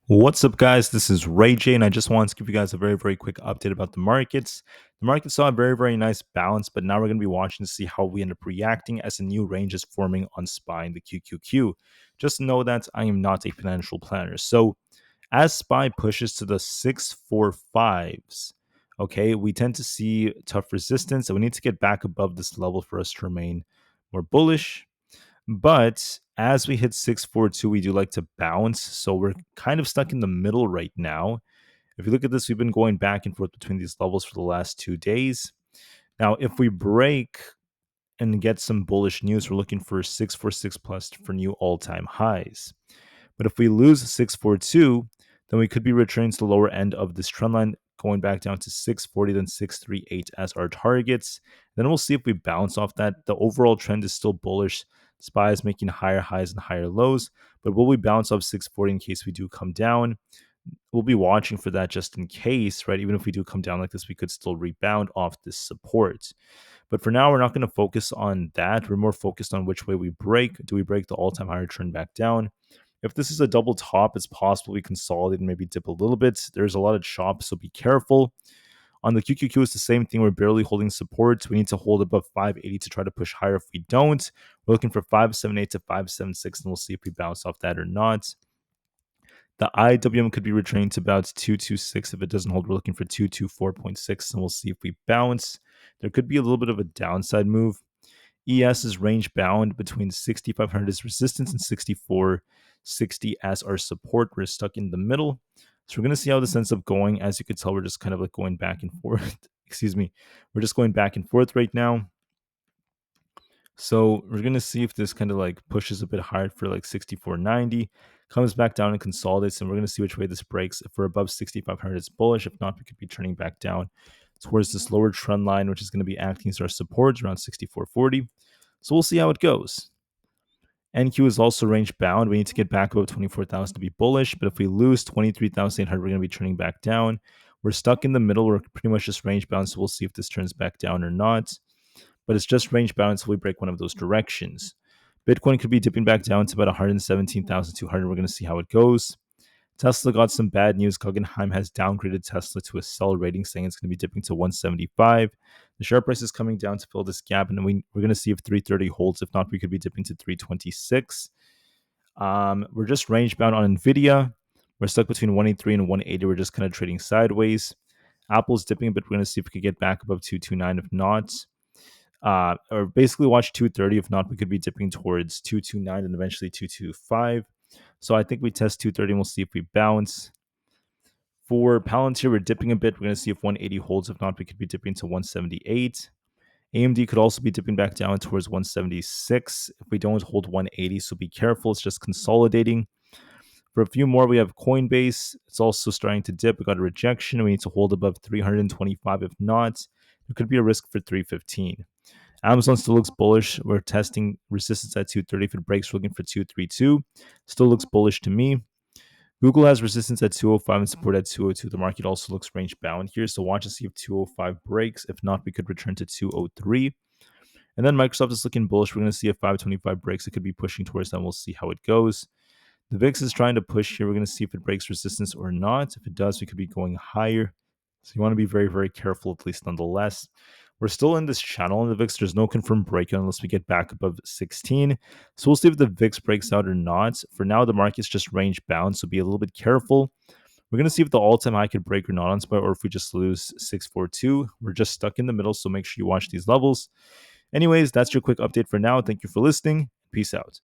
What's up, guys? This is Rey-Jay, and I just wanted to give you guys a very quick update about the markets. The market saw a very nice bounce, but now we're going to be watching to see how we end up reacting as a new range is forming on SPY in the QQQ. Just know that I am not a financial planner. So as SPY pushes to the 645s, okay, we tend to see tough resistance, and we need to get back above this level for us to remain more bullish. But as we hit 642, we do like to bounce. So we're kind of stuck in the middle right now. If you look at this, we've been going back and forth between these levels for the last 2 days. Now, if we break and get some bullish news, we're looking for 646 plus for new all-time highs. But if we lose 642, then we could be returning to the lower end of this trend line, going back down to 640, then 638 as our targets. Then we'll see if we bounce off that. The overall trend is still bullish. SPY is making higher highs and higher lows, but will we bounce off 640 in case we do come down? We'll be watching for that just in case, right? Even if we do come down like this, we could still rebound off this support. But for now, we're not going to focus on that. We're more focused on which way we break. Do we break the all-time higher trend back down? If this is a double top, it's possible we consolidate and maybe dip a little bit. There's a lot of chop, so be careful. On the QQQ, it's the same thing. We're barely holding support. We need to hold above 580 to try to push higher. If we don't, we're looking for 578 to 576, and we'll see if we bounce off that or not. The IWM could be returning to about 226. If it doesn't hold, we're looking for 224.6, and we'll see if we bounce. There could be a little bit of a downside move. ES is range bound between 6,500 as resistance and 6,460 as our support. We're stuck in the middle. So we're going to see how this ends up going. As you can tell, we're just kind of like going back and forth. Excuse me. We're just going back and forth right now. So we're going to see if this kind of like pushes a bit higher for like 6,490, comes back down and consolidates, and we're going to see which way this breaks. If we're above 6,500, it's bullish. If not, we could be turning back down towards this lower trend line, which is going to be acting as our support around 6,440. So we'll see how it goes. NQ is also range bound. We need to get back above 24,000 to be bullish, but if we lose 23,800, we're going to be turning back down. We're stuck in the middle. We're pretty much just range bound, so we'll see if this turns back down or not. But it's just range bound until we break one of those directions. Bitcoin could be dipping back down to about 117,200. We're going to see how it goes. Tesla got some bad news. Guggenheim has downgraded Tesla to a sell rating, saying it's going to be dipping to 175. The share price is coming down to fill this gap, and we're going to see if 330 holds. If not, we could be dipping to 326. We're just range bound on Nvda. We're stuck between 183 and 180. We're just kind of trading sideways. Apple's dipping, but we're going to see if we could get back above 229. If not, or basically watch 230. If not, we could be dipping towards 229 and eventually 225. So I think we test 230 and we'll see if we bounce. For Palantir, we're dipping a bit. We're going to see if 180 holds. If not, we could be dipping to 178. AMD could also be dipping back down towards 176 if we don't hold 180. So be careful. It's just consolidating. For a few more, we have Coinbase. It's also starting to dip. We got a rejection. We need to hold above 325. If not, there could be a risk for 315. Amazon still looks bullish. We're testing resistance at 230. If it breaks, we're looking for 232. Still looks bullish to me. Google has resistance at 205 and support at 202. The market also looks range bound here. So watch and see if 205 breaks. If not, we could return to 203. And then Microsoft is looking bullish. We're going to see if 525 breaks. It could be pushing towards that. We'll see how it goes. The VIX is trying to push here. We're going to see if it breaks resistance or not. If it does, we could be going higher. So you want to be very careful, at least nonetheless. We're still in this channel in the VIX. There's no confirmed breakout unless we get back above 16. So we'll see if the VIX breaks out or not. For now, the market's just range bound, so be a little bit careful. We're going to see if the all-time high could break or not on SPY, or if we just lose 642. We're just stuck in the middle, so make sure you watch these levels. Anyways, that's your quick update for now. Thank you for listening. Peace out.